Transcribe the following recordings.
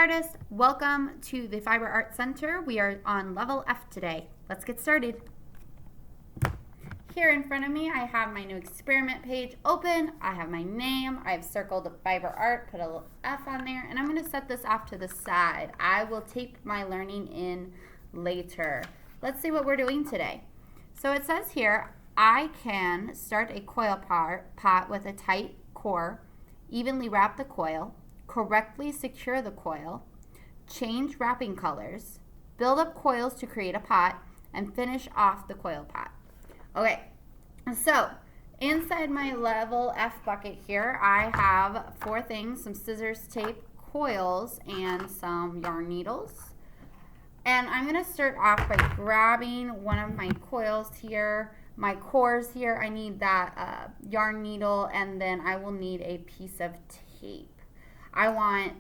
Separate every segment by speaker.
Speaker 1: artists, welcome to the Fiber Art Center. We are on level F today. Let's get started. Here in front of me I have my new experiment page open. I have my name. I've circled Fiber Art, put a little F on there, and I'm going to set this off to the side. I will tape my learning in later. Let's see what we're doing today. So it says here, I can start a coil pot with a tight core, evenly wrap the coil, correctly secure the coil, change wrapping colors, build up coils to create a pot, and finish off the coil pot. Okay, so inside my level F bucket here, I have 4 things: some scissors, tape, coils, and some yarn needles. And I'm going to start off by grabbing one of my coils here, my cores here. I need that yarn needle, and then I will need a piece of tape. I want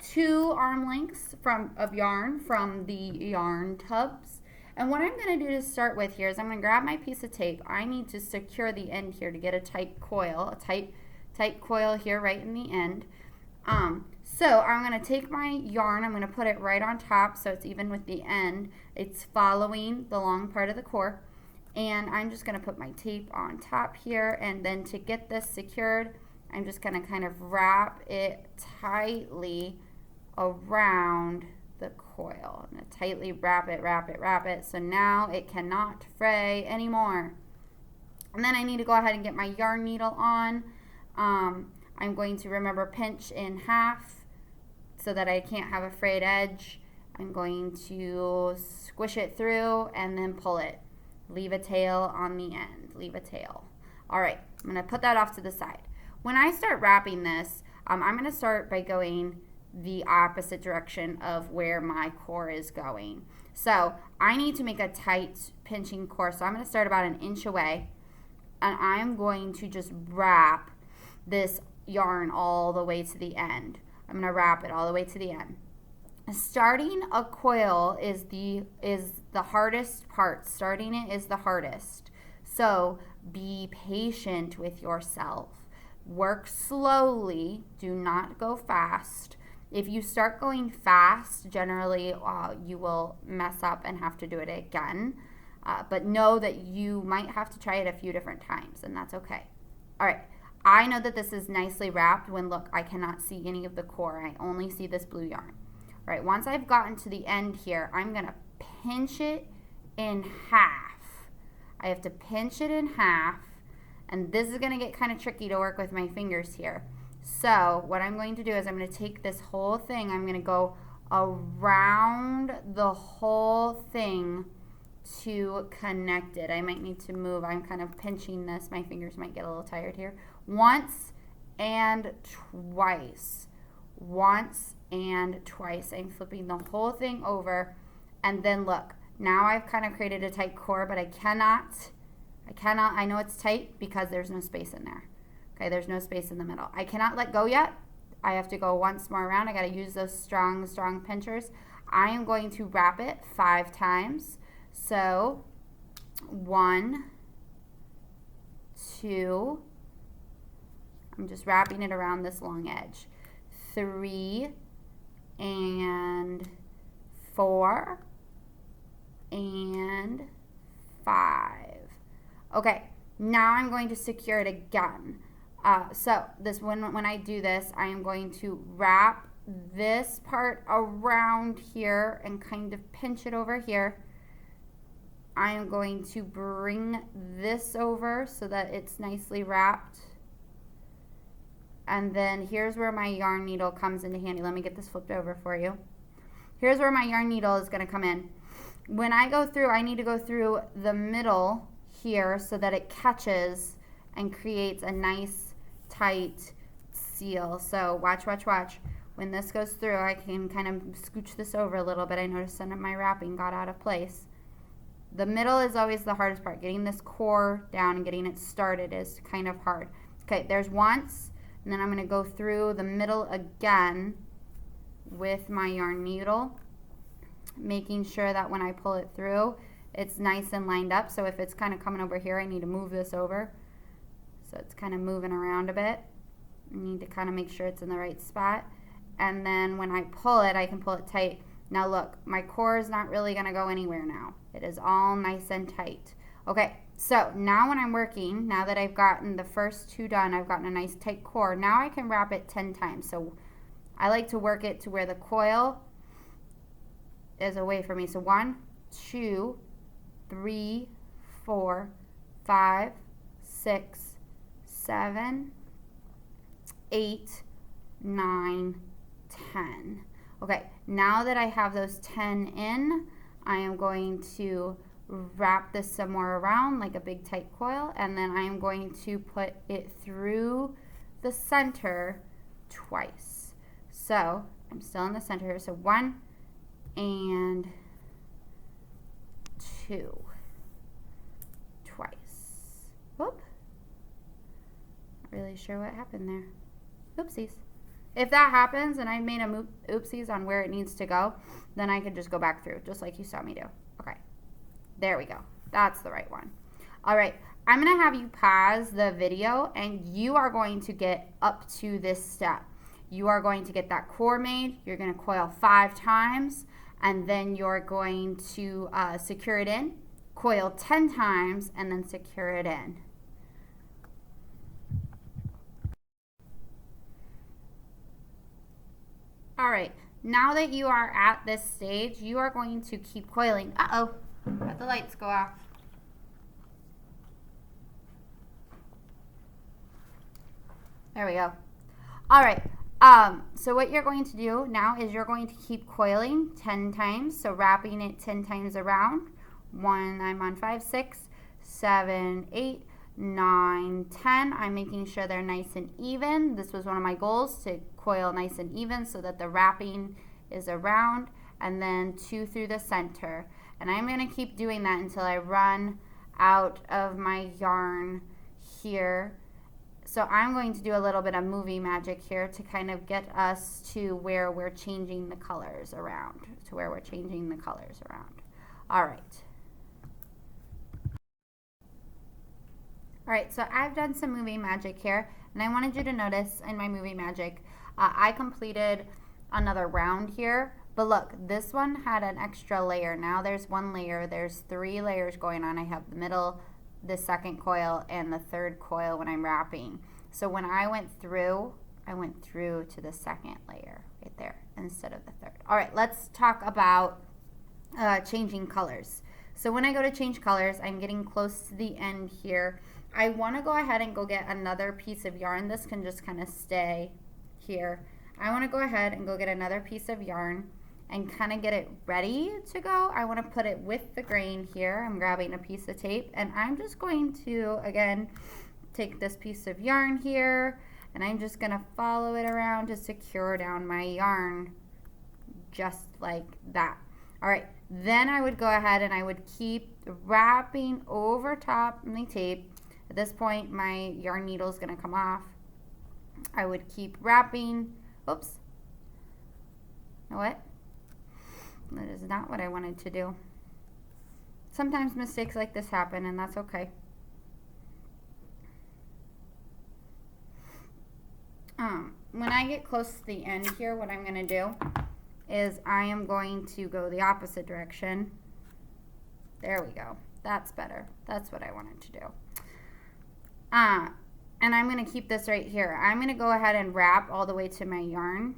Speaker 1: 2 arm lengths of yarn from the yarn tubs. And what I'm going to do to start with here is I'm going to grab my piece of tape. I need to secure the end here to get a tight coil, tight coil here right in the end. So I'm going to take my yarn, I'm going to put it right on top so it's even with the end. It's following the long part of the core. And I'm just going to put my tape on top here, and then to get this secured, I'm just going to kind of wrap it tightly around the coil. I'm going to tightly wrap it, so now it cannot fray anymore. And then I need to go ahead and get my yarn needle on. I'm going to remember pinch in half so that I can't have a frayed edge. I'm going to squish it through and then pull it. Leave a tail on the end, leave a tail. All right, I'm going to put that off to the side. When I start wrapping this, I'm going to start by going the opposite direction of where my core is going. So I need to make a tight pinching core. So I'm going to start about 1 inch away, and I'm going to just wrap this yarn all the way to the end. I'm going to wrap it all the way to the end. Starting a coil is the hardest part. Starting it is the hardest. So be patient with yourself. Work slowly. Do not go fast. If you start going fast, generally you will mess up and have to do it again. But know that you might have to try it a few different times, and that's okay. All right. I know that this is nicely wrapped when, look, I cannot see any of the core. I only see this blue yarn. All right, once I've gotten to the end here, I'm going to pinch it in half. I have to pinch it in half, and this is going to get kind of tricky to work with my fingers here. So what I'm going to do is I'm going to take this whole thing, I'm going to go around the whole thing to connect it. I might need to move. I'm kind of pinching this. My fingers might get a little tired here. Once and twice. Once and twice. I'm flipping the whole thing over, and then look, now I've kind of created a tight core, but I cannot, I know it's tight because there's no space in there. Okay, there's no space in the middle. I cannot let go yet. I have to go once more around. I got to use those strong pinchers. I am going to wrap it 5 times. So 1, 2, I'm just wrapping it around this long edge. 3 and 4 and 5. Okay, now I'm going to secure it again. So this when I do this, I am going to wrap this part around here and kind of pinch it over here. I am going to bring this over so that it's nicely wrapped. And then here's where my yarn needle comes into handy. Let me get this flipped over for you. Here's where my yarn needle is going to come in. When I go through, I need to go through the middle here so that it catches and creates a nice tight seal. So watch. When this goes through, I can kind of scooch this over a little bit. I noticed some of my wrapping got out of place. The middle is always the hardest part. Getting this core down and getting it started is kind of hard. Okay, there's once, and then I'm going to go through the middle again with my yarn needle, making sure that when I pull it through, it's nice and lined up. So if it's kind of coming over here, I need to move this over. So it's kind of moving around a bit. I need to kind of make sure it's in the right spot. and then when I pull it, I can pull it tight. Now look, my core is not really going to go anywhere now. It is all nice and tight. Okay, so now when I'm working, now that I've gotten the first two done, I've gotten a nice tight core. Now I can wrap it 10 times. So I like to work it to where the coil is away from me. So 1, 2, 3, 4, 5, 6, 7, 8, 9, 10. Okay, now that I have those 10 in, I am going to wrap this somewhere around like a big tight coil, and then I am going to put it through the center twice. So I'm still in the center here. So 1 and 2 twice. Whoop. Not really sure what happened there. Oopsies. If that happens and I made a oopsies on where it needs to go, then I can just go back through, just like you saw me do. Okay, there we go. That's the right one. All right, I'm going to have you pause the video, and you are going to get up to this step. You are going to get that core made. You're going to coil 5 times, and then you're going to secure it in, coil 10 times, and then secure it in. All right, now that you are at this stage, you are going to keep coiling. Uh-oh, let the lights go off. There we go. All right, so what you're going to do now is you're going to keep coiling 10 times, so wrapping it 10 times around. 1, I'm on 5, 6, 7, 8, 9, 10. I'm making sure they're nice and even. This was one of my goals, to coil nice and even so that the wrapping is around, and then 2 through the center. And I'm going to keep doing that until I run out of my yarn here. So I'm going to do a little bit of movie magic here to kind of get us to where we're changing the colors around, All right. All right, so I've done some movie magic here, and I wanted you to notice in my movie magic, I completed another round here, but look, this one had an extra layer. Now there's 1 layer, there's 3 layers going on. I have the middle, the second coil, and the third coil when I'm wrapping. So when I went through to the second layer right there instead of the third. All right, let's talk about changing colors. So when I go to change colors, I'm getting close to the end here. I want to go ahead and go get another piece of yarn. This can just kind of stay here. I want to go ahead and go get another piece of yarn and kind of get it ready to go. I want to put it with the grain here. I'm grabbing a piece of tape, and I'm just going to, again, take this piece of yarn here, and I'm just going to follow it around to secure down my yarn just like that. All right, then I would go ahead and I would keep wrapping over top of my tape. At this point, my yarn needle is going to come off. I would keep wrapping. Oops. You know what? That is not what I wanted to do. Sometimes mistakes like this happen, and that's okay. When I get close to the end here, what I'm going to do is I am going to go the opposite direction. There we go. That's better. That's what I wanted to do. And I'm going to keep this right here. I'm going to go ahead and wrap all the way to my yarn.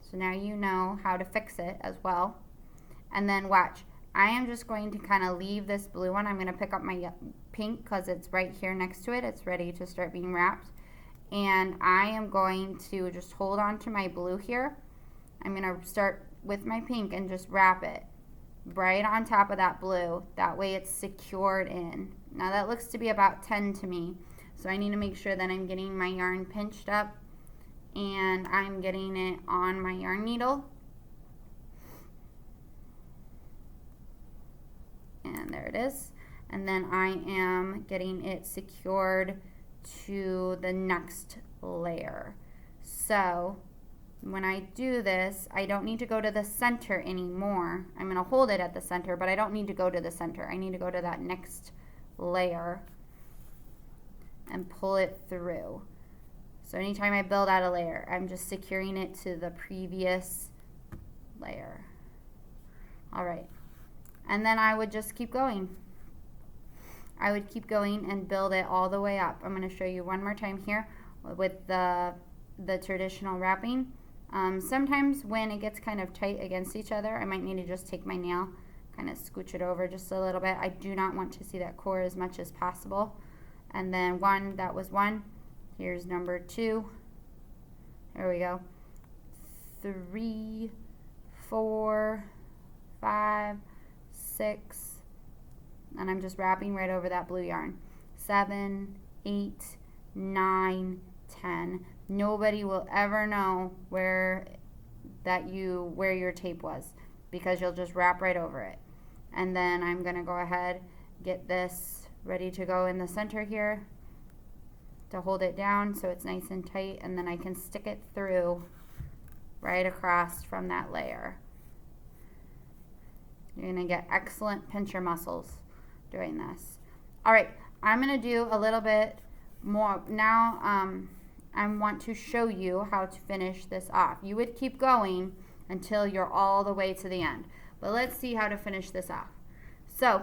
Speaker 1: So now you know how to fix it as well. And then watch. I am just going to kind of leave this blue one. I'm going to pick up my pink because it's right here next to it. It's ready to start being wrapped. And I am going to just hold on to my blue here. I'm going to start with my pink and just wrap it right on top of that blue. That way it's secured in. Now that looks to be about 10 to me. So I need to make sure that I'm getting my yarn pinched up and I'm getting it on my yarn needle. And there it is. And then I am getting it secured to the next layer. So when I do this, I don't need to go to the center anymore. I'm going to hold it at the center, but I don't need to go to the center. I need to go to that next layer and pull it through. So anytime I build out a layer, I'm just securing it to the previous layer. All right. And then I would just keep going. I would keep going and build it all the way up. I'm going to show you one more time here with the traditional wrapping. Sometimes when it gets kind of tight against each other, I might need to just take my nail, kind of scooch it over just a little bit. I do not want to see that core as much as possible. And then one, that was one. Here's number two. There we go. 3, 4, 5, 6, and I'm just wrapping right over that blue yarn. 7, 8, 9, 10. Nobody will ever know where your tape was, because you'll just wrap right over it. And then I'm gonna go ahead, get this ready to go in the center here to hold it down so it's nice and tight, and then I can stick it through right across from that layer. You're gonna get excellent pincher muscles doing this. All right, I'm gonna do a little bit more now. I want to show you how to finish this off. You would keep going until you're all the way to the end, but let's see how to finish this off. So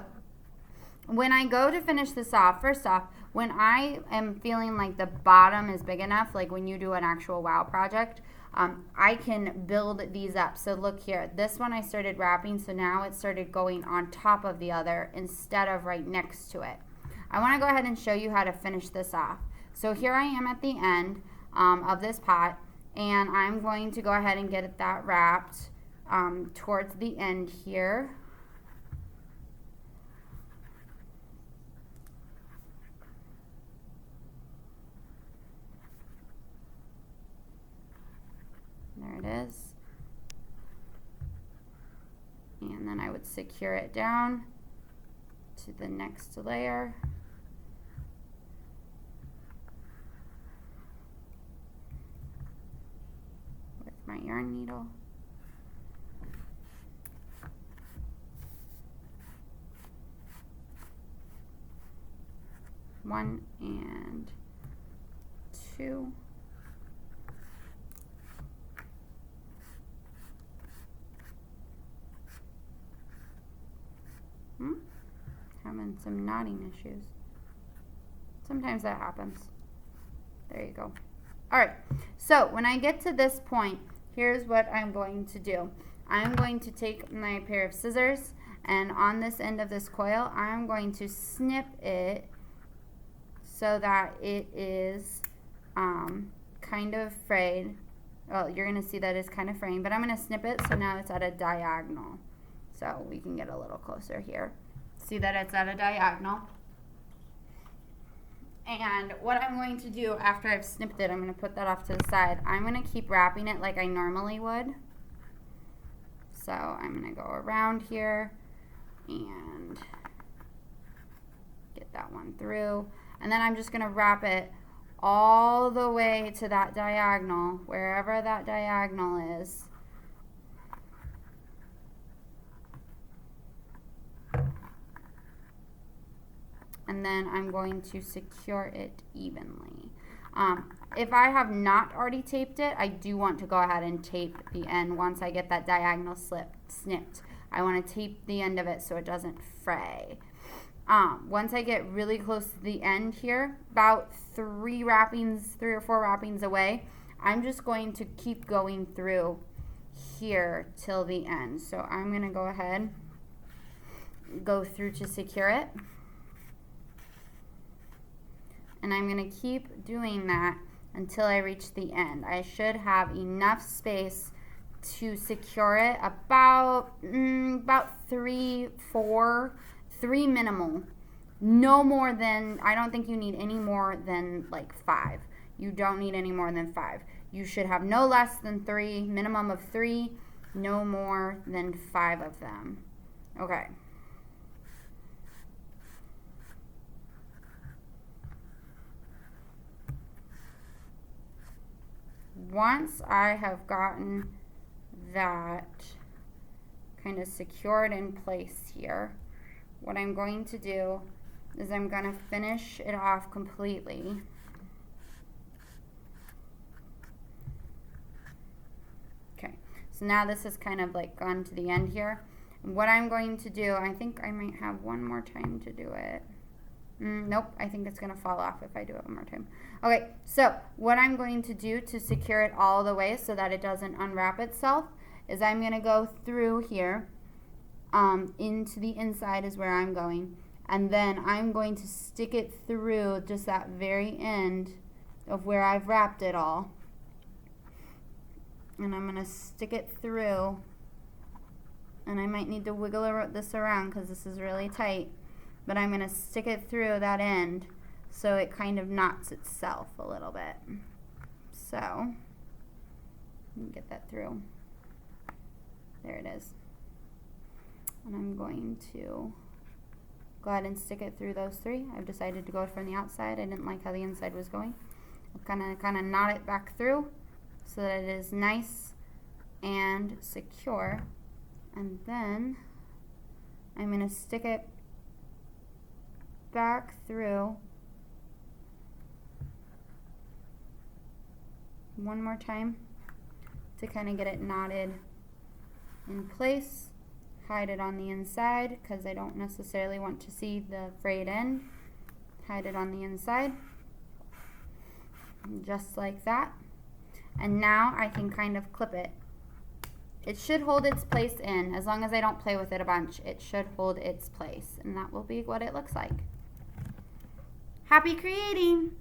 Speaker 1: when I go to finish this off, first off, when I am feeling like the bottom is big enough, like when you do an actual WOW project, I can build these up. So look here, this one I started wrapping, so now it started going on top of the other instead of right next to it. I want to go ahead and show you how to finish this off. So here I am at the end of this pot, and I'm going to go ahead and get that wrapped towards the end here. There it is. And then I would secure it down to the next layer. With my yarn needle. One and two. Having some knotting issues. Sometimes that happens. There you go. All right, so when I get to this point, here's what I'm going to do. I'm going to take my pair of scissors, and on this end of this coil, I'm going to snip it so that it is kind of frayed. Well, you're going to see that it's kind of fraying, but I'm going to snip it so now it's at a diagonal. So we can get a little closer here. See that it's at a diagonal. And what I'm going to do after I've snipped it, I'm going to put that off to the side. I'm going to keep wrapping it like I normally would. So I'm going to go around here and get that one through. And then I'm just going to wrap it all the way to that diagonal, wherever that diagonal is. And then I'm going to secure it evenly. If I have not already taped it, I do want to go ahead and tape the end once I get that diagonal snipped. I want to tape the end of it so it doesn't fray. Once I get really close to the end here, about 3 or 4 wrappings away, I'm just going to keep going through here till the end. So I'm going to go ahead, go through to secure it. And I'm going to keep doing that until I reach the end. I should have enough space to secure it about 3 minimal. No more than, I don't think you need any more than like 5. You don't need any more than 5. You should have no less than 3, minimum of 3, no more than 5 of them. Okay. Once I have gotten that kind of secured in place here, what I'm going to do is I'm going to finish it off completely. So now this is kind of like gone to the end here. And what I'm going to do, I think I might have one more time to do it. Nope, I think it's going to fall off if I do it one more time. Okay, so what I'm going to do to secure it all the way so that it doesn't unwrap itself is I'm going to go through here into the inside is where I'm going. And then I'm going to stick it through just that very end of where I've wrapped it all. And I'm going to stick it through. And I might need to wiggle this around because this is really tight. But I'm going to stick it through that end so it kind of knots itself a little bit. So, let me get that through. There it is. And I'm going to go ahead and stick it through those three. I've decided to go from the outside. I didn't like how the inside was going. I'll kind of knot it back through so that it is nice and secure. And then I'm going to stick it back through one more time to kind of get it knotted in place. Hide it on the inside because I don't necessarily want to see the frayed end. Hide it on the inside, just like that. And now I can kind of clip it. It should hold its place in. As long as I don't play with it a bunch, it should hold its place. And that will be what it looks like. Happy creating!